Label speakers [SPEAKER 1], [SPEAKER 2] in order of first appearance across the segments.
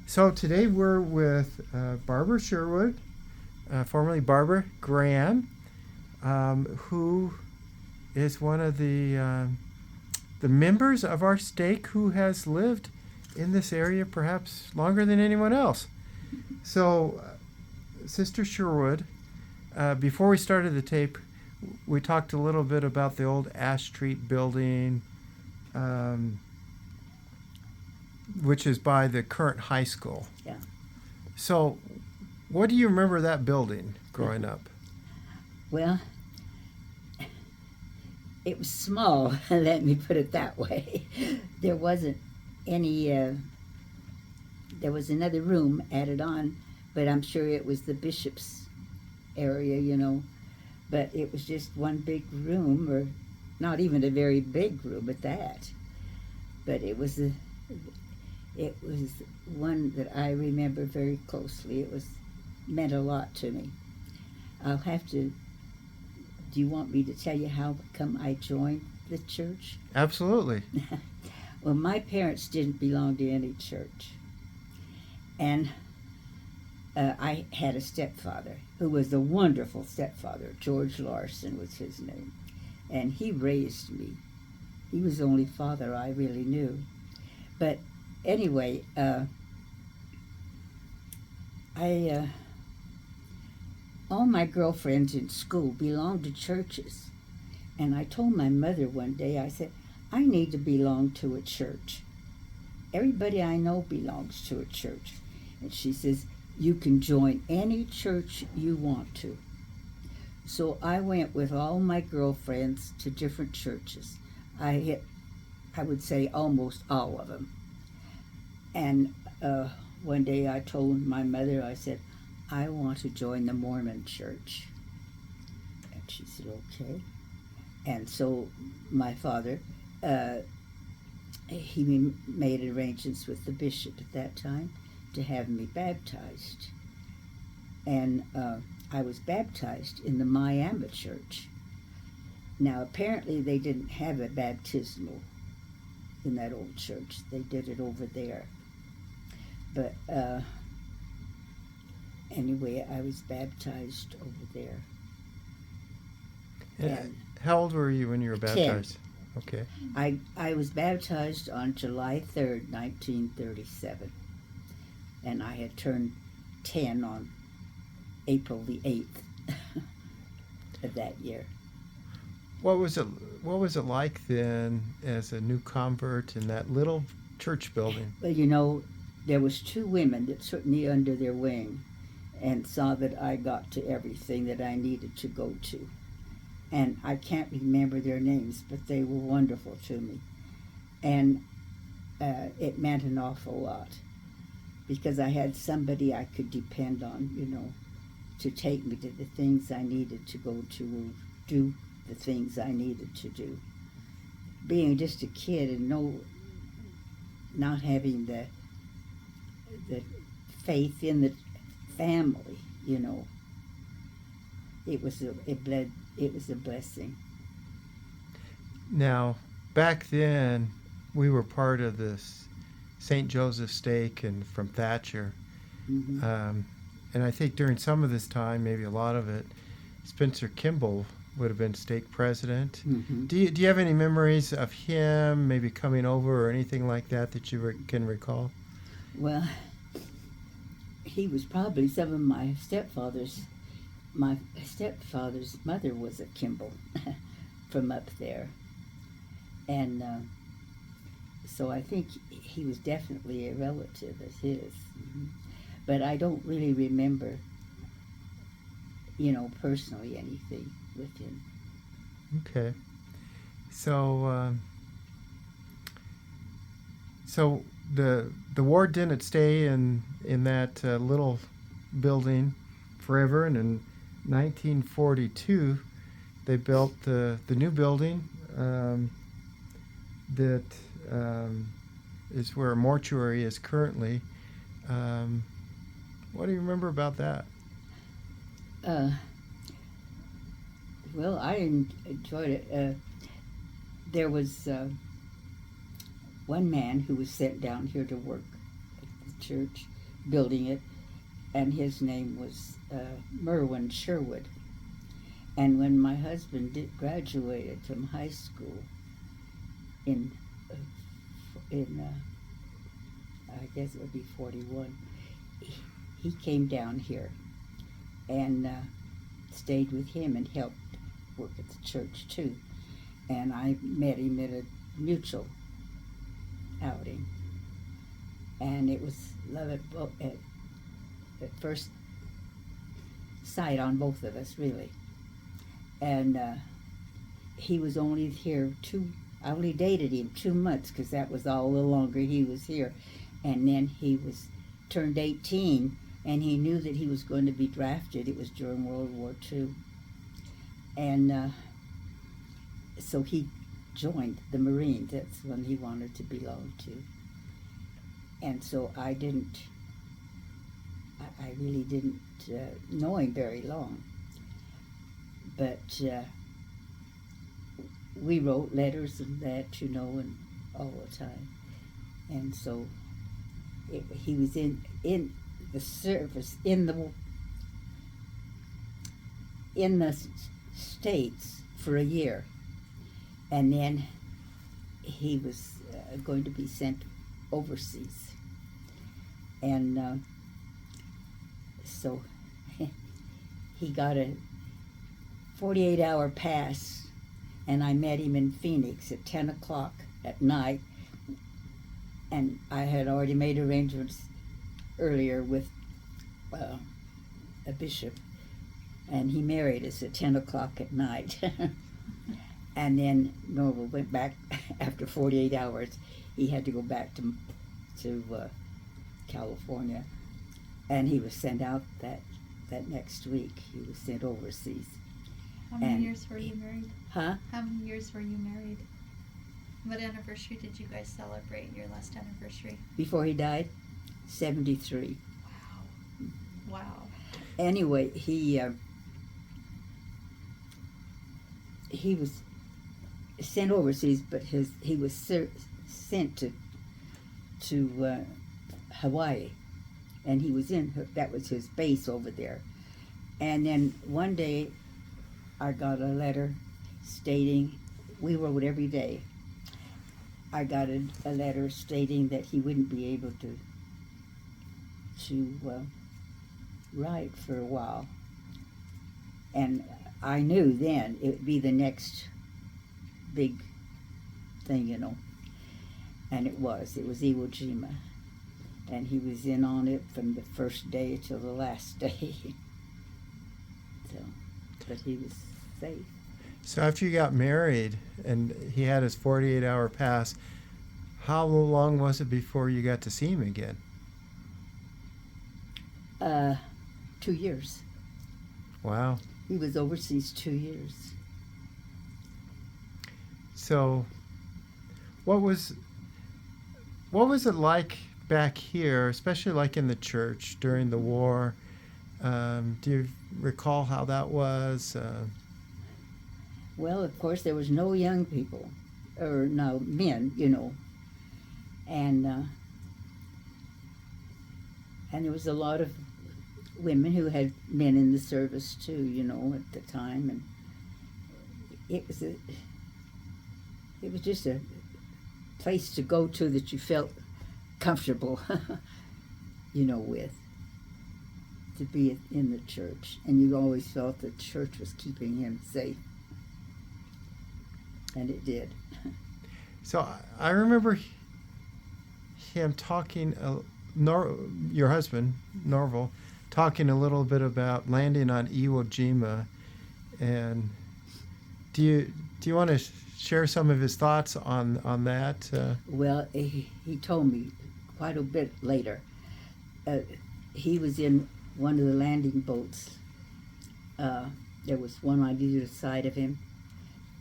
[SPEAKER 1] So today we're with Barbara Sherwood, formerly Barbara Graham, who is one of the members of our stake who has lived in this area perhaps longer than anyone else. So, Sister Sherwood, before we started the tape, we talked a little bit about the old Ash Street building, um, which is by the current high school.
[SPEAKER 2] Yeah.
[SPEAKER 1] So, what do you remember of that building growing up?
[SPEAKER 2] Well, it was small, let me put it that way. There wasn't any, there was another room added on, but I'm sure it was the bishop's area. But it was just one big room, or not even a very big room at that. But it was one that I remember very closely. Meant a lot to me. I'll have to. Do you want me to tell you how come I joined the church?
[SPEAKER 1] Absolutely.
[SPEAKER 2] Well, my parents didn't belong to any church, and I had a stepfather who was a wonderful stepfather. George Larson was his name, and he raised me. He was the only father I really knew. But anyway, all my girlfriends in school belonged to churches. And I told my mother one day, I said, I need to belong to a church. Everybody I know belongs to a church. And she says, you can join any church you want to. So I went with all my girlfriends to different churches. I would say almost all of them. And one day I told my mother, I said, I want to join the Mormon church. And she said, okay. And so my father, he made arrangements with the bishop at that time to have me baptized. And I was baptized in the Miami church. Now, apparently they didn't have a baptismal in that old church. They did it over there. But anyway, I was baptized over there.
[SPEAKER 1] And how old were you when you were baptized?
[SPEAKER 2] 10.
[SPEAKER 1] Okay.
[SPEAKER 2] I was baptized on July 3rd, 1937. And I had turned 10 on April the 8th of that year.
[SPEAKER 1] What was it like then as a new convert in that little church building?
[SPEAKER 2] Well, there was 2 women that took me under their wing and saw that I got to everything that I needed to go to. And I can't remember their names, but they were wonderful to me. And it meant an awful lot because I had somebody I could depend on, to take me to the things I needed to go to or do the things I needed to do. Being just a kid and not having the faith in the family, it was a blessing.
[SPEAKER 1] Now, back then, we were part of this St. Joseph stake and from Thatcher.
[SPEAKER 2] Mm-hmm.
[SPEAKER 1] And I think during some of this time, maybe a lot of it, Spencer Kimball would have been stake president.
[SPEAKER 2] Mm-hmm.
[SPEAKER 1] Do you have any memories of him maybe coming over or anything like that you can recall?
[SPEAKER 2] Well, he was probably some of my stepfather's. My stepfather's mother was a Kimball from up there. And so I think he was definitely a relative of his. Mm-hmm. But I don't really remember, personally anything with him.
[SPEAKER 1] Okay. So the war didn't stay in that little building forever, and in 1942 they built the new building that is where a mortuary is currently. What do you remember about that?
[SPEAKER 2] Well, I enjoyed it. There was one man who was sent down here to work at the church, building it, and his name was Merwin Sherwood. And when my husband graduated from high school in I guess it would be 41, he came down here and stayed with him and helped work at the church too. And I met him at a mutual outing, and it was love at first sight on both of us, really. And he was only here I only dated him 2 months because that was all the longer he was here. And then he turned 18, and he knew that he was going to be drafted. It was during World War II. And so he joined the Marines. That's when he wanted to belong to. And so I really didn't know him very long. But we wrote letters and that, and all the time. And so he was in the service in the States for a year, and then he was going to be sent overseas, and so he got a 48-hour pass, and I met him in Phoenix at 10 o'clock at night, and I had already made arrangements earlier with a bishop, and he married us at 10 o'clock at night. And then Norval went back after 48 hours. He had to go back to California, and he was sent out that next week. He was sent overseas.
[SPEAKER 3] How many years were you married?
[SPEAKER 2] Huh?
[SPEAKER 3] How many years were you married? What anniversary did you guys celebrate, your last anniversary?
[SPEAKER 2] Before he died? 73.
[SPEAKER 3] Wow. Wow.
[SPEAKER 2] Anyway, he was sent overseas, but he was sent to Hawaii, and he was that was his base over there. And then one day I got a letter stating, we wrote every day, I got a letter stating that he wouldn't be able to write for a while. And I knew then it would be the next big thing, And it was Iwo Jima. And he was in on it from the first day till the last day. So, but he was safe.
[SPEAKER 1] So after you got married and he had his 48-hour pass, how long was it before you got to see him again?
[SPEAKER 2] 2 years.
[SPEAKER 1] Wow.
[SPEAKER 2] He was overseas 2 years.
[SPEAKER 1] So what was it like back here, especially like in the church during the war? Do you recall how that was?
[SPEAKER 2] Well, of course, there was no young people, or no men, and there was a lot of women who had men in the service too, at the time, and it was just a place to go to that you felt comfortable, with, to be in the church, and you always felt the church was keeping him safe. And it did.
[SPEAKER 1] So I remember him talking, your husband, Norval, talking a little bit about landing on Iwo Jima. And do you want to share some of his thoughts on that?
[SPEAKER 2] Well, he told me quite a bit later. He was in one of the landing boats. There was one on either side of him,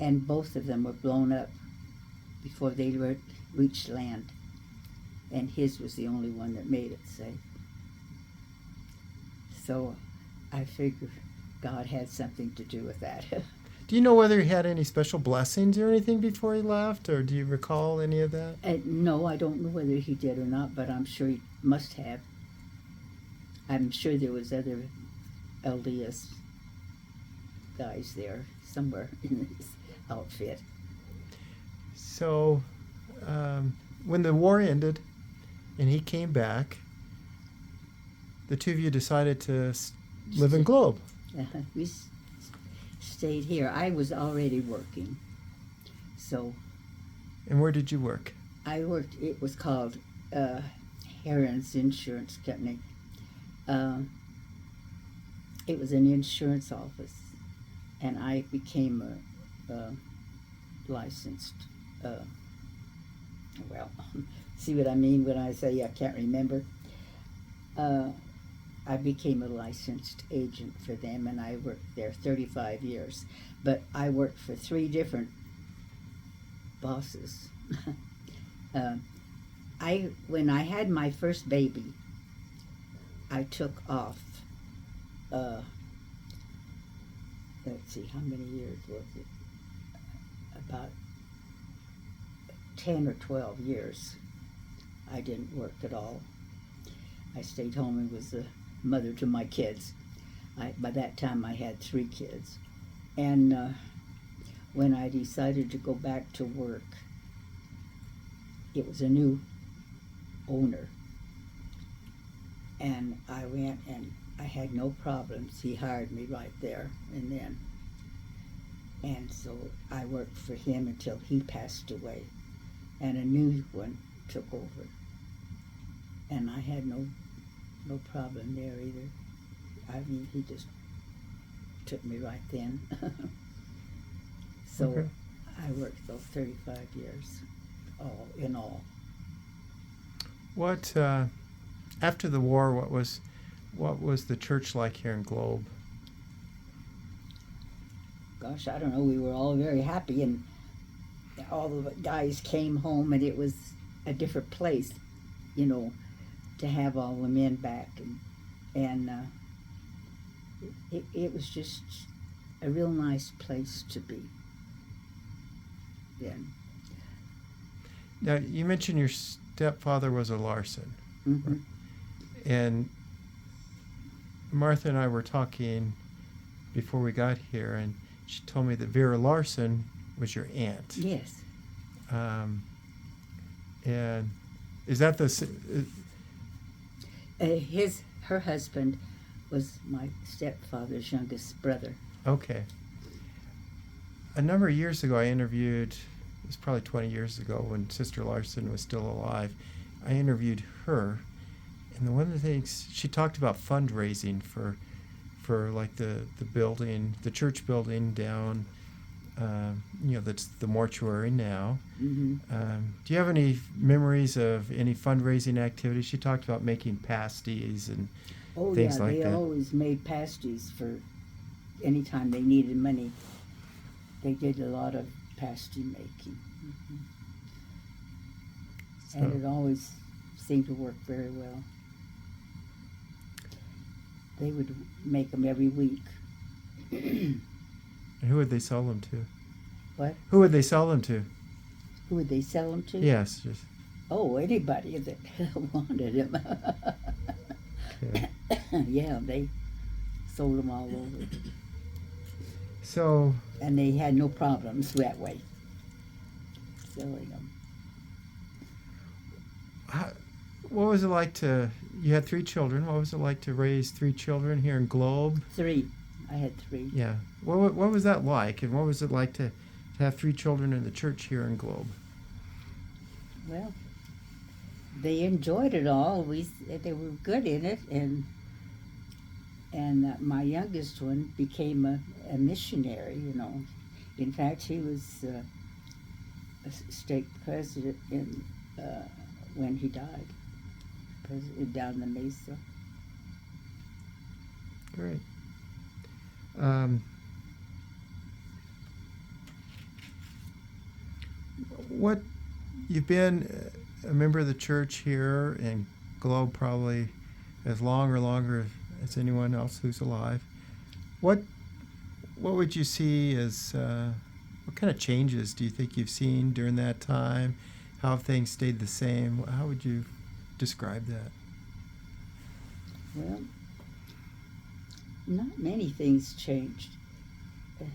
[SPEAKER 2] and both of them were blown up before they reached land. And his was the only one that made it safe. So I figure God had something to do with that.
[SPEAKER 1] Do you know whether he had any special blessings or anything before he left, or do you recall any of that?
[SPEAKER 2] No, I don't know whether he did or not, but I'm sure he must have. I'm sure there was other LDS guys there somewhere in this outfit.
[SPEAKER 1] So, when the war ended and he came back, the two of you decided to live in Globe.
[SPEAKER 2] We stayed here. I was already working, so
[SPEAKER 1] And where did you work?
[SPEAKER 2] I worked. It was called Heron's Insurance Company. It was an insurance office, and I became a licensed. Well, see what I mean when I say I can't remember. I became a licensed agent for them, and I worked there 35 years. But I worked for 3 different bosses. When I had my first baby, I took off. Let's see, how many years was it? About 10 or 12 years. I didn't work at all. I stayed home and was a mother to my kids. By that time, I had 3 kids. And when I decided to go back to work, it was a new owner. And I went and I had no problems. He hired me right there and then. And so I worked for him until he passed away. And a new one took over. And I had no problem there either. I mean, he just took me right then. So
[SPEAKER 1] Okay.
[SPEAKER 2] I worked those 35 years, all in all.
[SPEAKER 1] What after the war? What was the church like here in Globe?
[SPEAKER 2] Gosh, I don't know. We were all very happy, and all the guys came home, and it was a different place, you know, to have all the men back, and it was just a real nice place to be. Then.
[SPEAKER 1] Now you mentioned your stepfather was a Larson,
[SPEAKER 2] Mm-hmm.
[SPEAKER 1] and Martha and I were talking before we got here, and she told me that Vera Larson was your aunt.
[SPEAKER 2] Yes.
[SPEAKER 1] And is that the
[SPEAKER 2] Her husband was my stepfather's youngest brother.
[SPEAKER 1] okay? A number of years ago, I interviewed. It was probably 20 years ago when Sister Larson was still alive. I interviewed her, and one of the things she talked about fundraising for like the building, the church building down, that's the mortuary now.
[SPEAKER 2] Mm-hmm.
[SPEAKER 1] Do you have any memories of any fundraising activities? She talked about making pasties and
[SPEAKER 2] Oh
[SPEAKER 1] things
[SPEAKER 2] yeah,
[SPEAKER 1] like
[SPEAKER 2] they
[SPEAKER 1] that.
[SPEAKER 2] always made pasties for any time they needed money. They did a lot of pasty making. Mm-hmm. And it always seemed to work very well. They would make them every week.
[SPEAKER 1] And who would they sell them to?
[SPEAKER 2] What?
[SPEAKER 1] Who would they sell them to?
[SPEAKER 2] Who would they sell them to?
[SPEAKER 1] Yes, just
[SPEAKER 2] Oh, anybody that wanted them.
[SPEAKER 1] okay.
[SPEAKER 2] Yeah, they sold them all over.
[SPEAKER 1] So
[SPEAKER 2] And they had no problems that way, selling them.
[SPEAKER 1] what was it like you had 3 children. What was it like to raise 3 children here in Globe?
[SPEAKER 2] 3. I had 3.
[SPEAKER 1] Yeah. What was that like? And what was it like to have 3 children in the church here in Globe?
[SPEAKER 2] Well, they enjoyed it all. They were good in it, and my youngest one became a missionary. You know, in fact, he was a stake president when he died, president down in the Mesa.
[SPEAKER 1] Great. What you've been a member of the church here in Globe probably as long or longer as anyone else who's alive. What would you see as what kind of changes do you think you've seen during that time? How have things stayed the same? How would you describe that?
[SPEAKER 2] Well, not many things changed. Uh,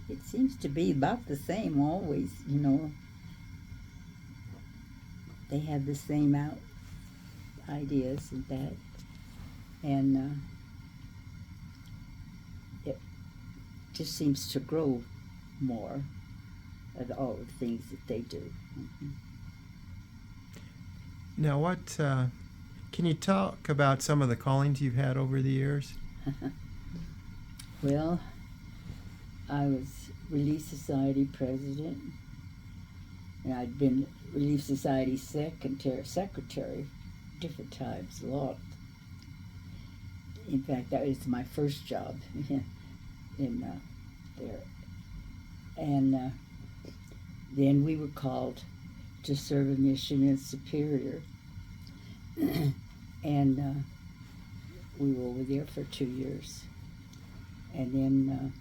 [SPEAKER 2] It seems to be about the same always, you know. They have the same ideas and that. And it just seems to grow more of all the things that they do. Mhm.
[SPEAKER 1] Now, what can you talk about some of the callings you've had over the years?
[SPEAKER 2] Well, I was Relief Society president, and I'd been Relief Society secretary different times, a lot. In fact, that was my first job in there. And then we were called to serve a mission in Superior. And we were over there for 2 years. And then,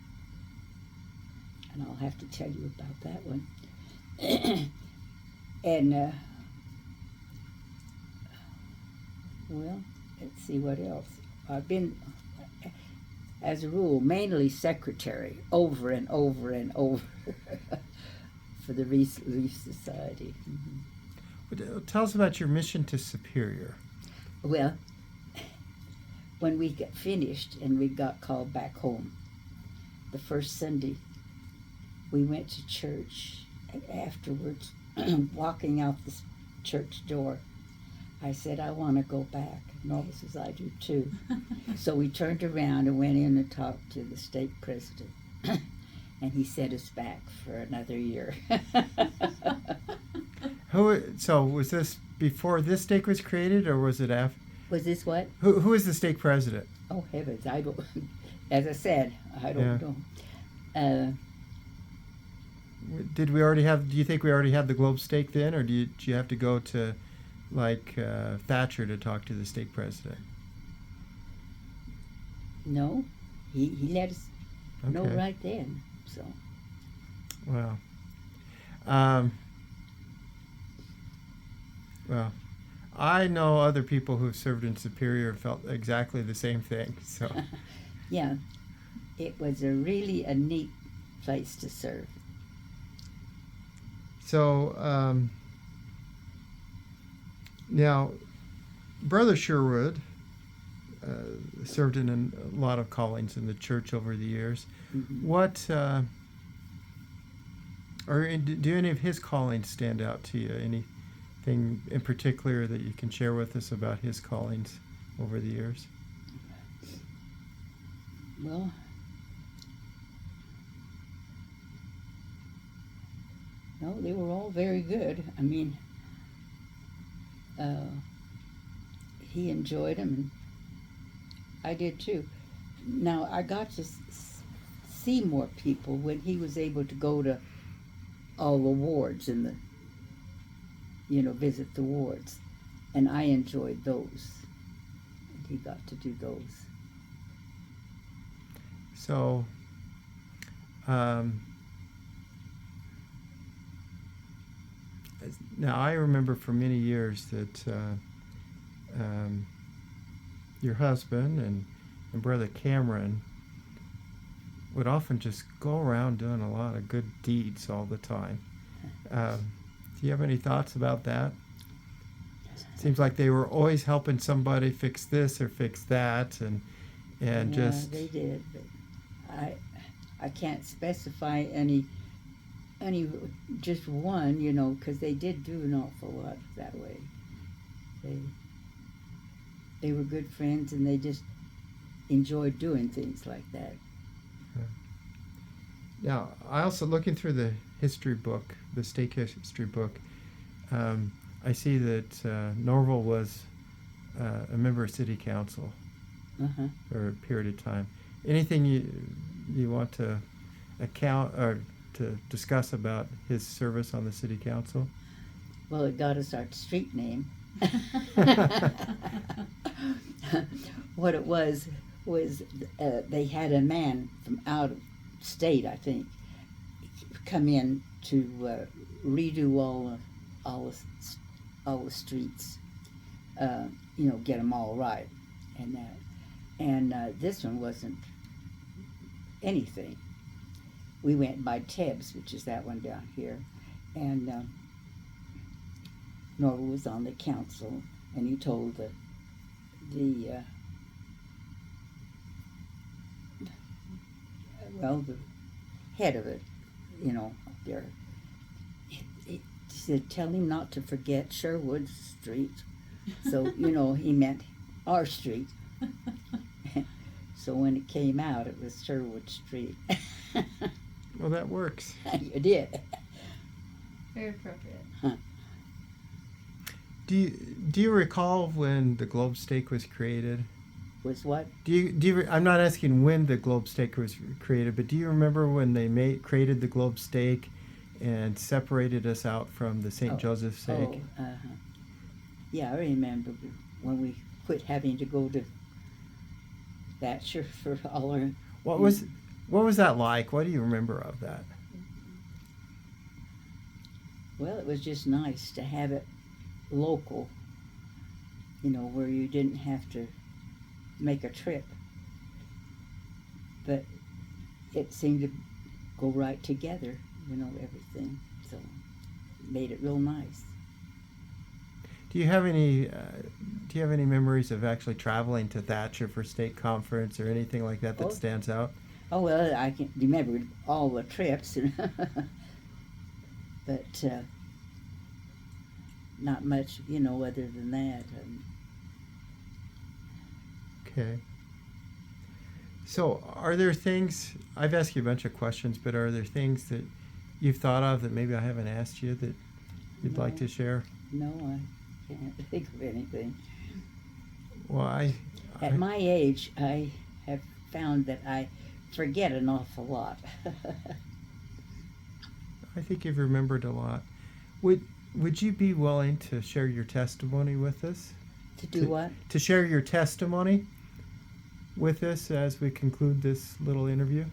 [SPEAKER 2] and I'll have to tell you about that one. And, well, let's see what else. I've been, as a rule, mainly secretary over and over and over for the Relief Society. Mm-hmm.
[SPEAKER 1] Tell us about your mission to Superior.
[SPEAKER 2] Well, when we got finished and we got called back home, the first Sunday, we went to church. And afterwards, walking out the church door, I said, I want to go back. And Norma says, I do too. So we turned around and went in and talked to the state president. And he sent us back for another year.
[SPEAKER 1] So was this before this stake was created, or was it after?
[SPEAKER 2] Was this what?
[SPEAKER 1] Who is the stake president?
[SPEAKER 2] Oh, heavens, I don't, as I said, I don't know.
[SPEAKER 1] Did we already have? Do you think we already had the Globe stake then, or did you have to go to, like Thatcher, to talk to the stake president?
[SPEAKER 2] No, he let us know
[SPEAKER 1] Okay.
[SPEAKER 2] right then. So
[SPEAKER 1] Wow. Well, I know other people who've served in Superior felt exactly the same thing. So
[SPEAKER 2] yeah, it was really a neat place to serve.
[SPEAKER 1] So now, Brother Sherwood served in a lot of callings in the church over the years.
[SPEAKER 2] Mm-hmm.
[SPEAKER 1] What, or do any of his callings stand out to you? Anything in particular that you can share with us about his callings over the years?
[SPEAKER 2] Well, no, they were all very good. I mean, he enjoyed them, and I did too. Now, I got to see more people when he was able to go to all the wards and visit the wards, and I enjoyed those. And he got to do those.
[SPEAKER 1] So, now I remember for many years that your husband and Brother Cameron would often just go around doing a lot of good deeds all the time. Do you have any thoughts about that? Seems like they were always helping somebody fix this or fix that, and
[SPEAKER 2] Yeah,
[SPEAKER 1] just
[SPEAKER 2] they did, but I can't specify any just one, because they did do an awful lot that way. They were good friends, and they just enjoyed doing things like that.
[SPEAKER 1] Now, I also, looking through the history book, the stake history book, I see that Norval was a member of city council
[SPEAKER 2] Uh-huh.
[SPEAKER 1] for a period of time. Anything you want to account or to discuss about his service on the city council?
[SPEAKER 2] Well, it got us our street name. What it was they had a man from out of state, I think, come in to redo all the streets, get them all right, and that. And this one wasn't anything. We went by Tebbs, which is that one down here, and Norval was on the council, and he told the well, the head of it, you know, up there. He said, tell him not to forget Sherwood Street. So, you know, he meant our street. So when it came out, it was Sherwood Street.
[SPEAKER 1] Well, that works.
[SPEAKER 2] You did.
[SPEAKER 3] Very appropriate.
[SPEAKER 1] Do you recall when the globe stake was created?
[SPEAKER 2] Was what?
[SPEAKER 1] I'm not asking when the globe stake was created, but do you remember when they created the globe stake and separated us out from the St. Joseph stake?
[SPEAKER 2] Oh, yeah, I remember when we quit having to go to Thatcher for all our.
[SPEAKER 1] What was that like? What do you remember of that?
[SPEAKER 2] Well, it was just nice to have it local, you know, where you didn't have to make a trip. But it seemed to go right together, you know, everything. So it made it real nice.
[SPEAKER 1] Do you have any memories of actually traveling to Thatcher for state conference or anything like that
[SPEAKER 2] Oh.
[SPEAKER 1] stands out?
[SPEAKER 2] Oh, well, I can remember all the trips, but not much, you know, other than that.
[SPEAKER 1] Okay. So are there things, I've asked you a bunch of questions, but are there things that you've thought of that maybe I haven't asked you that you'd like to share?
[SPEAKER 2] No, I can't think of anything.
[SPEAKER 1] Well,
[SPEAKER 2] At my age, I have found that I forget an awful lot.
[SPEAKER 1] I think you've remembered a lot. Would you be willing to share your testimony with us?
[SPEAKER 2] To do what?
[SPEAKER 1] To share your testimony with us as we conclude this little interview?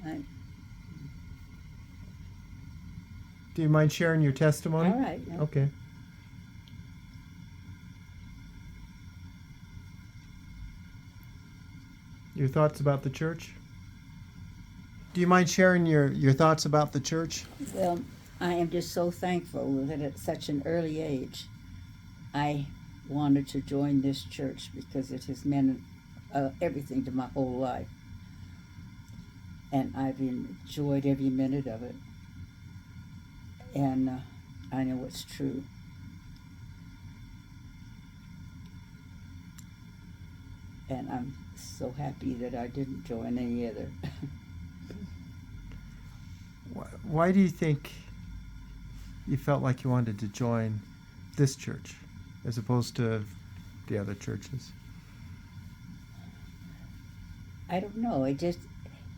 [SPEAKER 2] I,
[SPEAKER 1] Do you mind sharing your testimony?
[SPEAKER 2] all right. Yeah.
[SPEAKER 1] Okay. Your thoughts about the church? Do you mind sharing your thoughts about the church?
[SPEAKER 2] Well, I am just so thankful that at such an early age, I wanted to join this church because it has meant everything to my whole life. And I've enjoyed every minute of it. And I know it's true. And I'm so happy that I didn't join any other.
[SPEAKER 1] Why do you think you felt like you wanted to join this church as opposed to the other churches?
[SPEAKER 2] I don't know.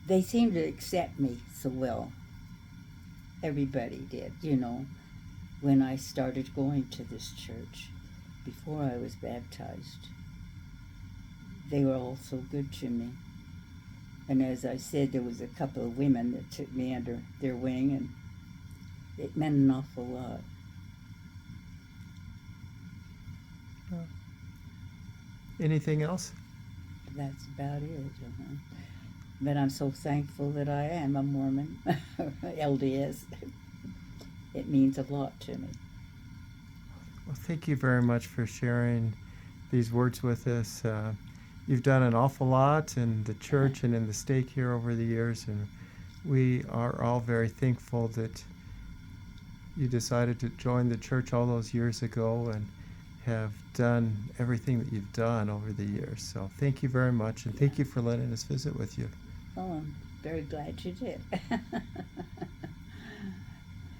[SPEAKER 2] They seem to accept me so well. Everybody did, you know, when I started going to this church before I was baptized. They were all so good to me. And as I said, there was a couple of women that took me under their wing, and it meant an awful lot.
[SPEAKER 1] Anything else?
[SPEAKER 2] That's about it. But I'm so thankful that I am a Mormon, LDS. It means a lot to me.
[SPEAKER 1] Well, thank you very much for sharing these words with us. You've done an awful lot in the church and in the stake here over the years, and we are all very thankful that you decided to join the church all those years ago and have done everything that you've done over the years. So thank you very much, and thank you for letting us visit with you.
[SPEAKER 2] Oh, I'm very glad you did.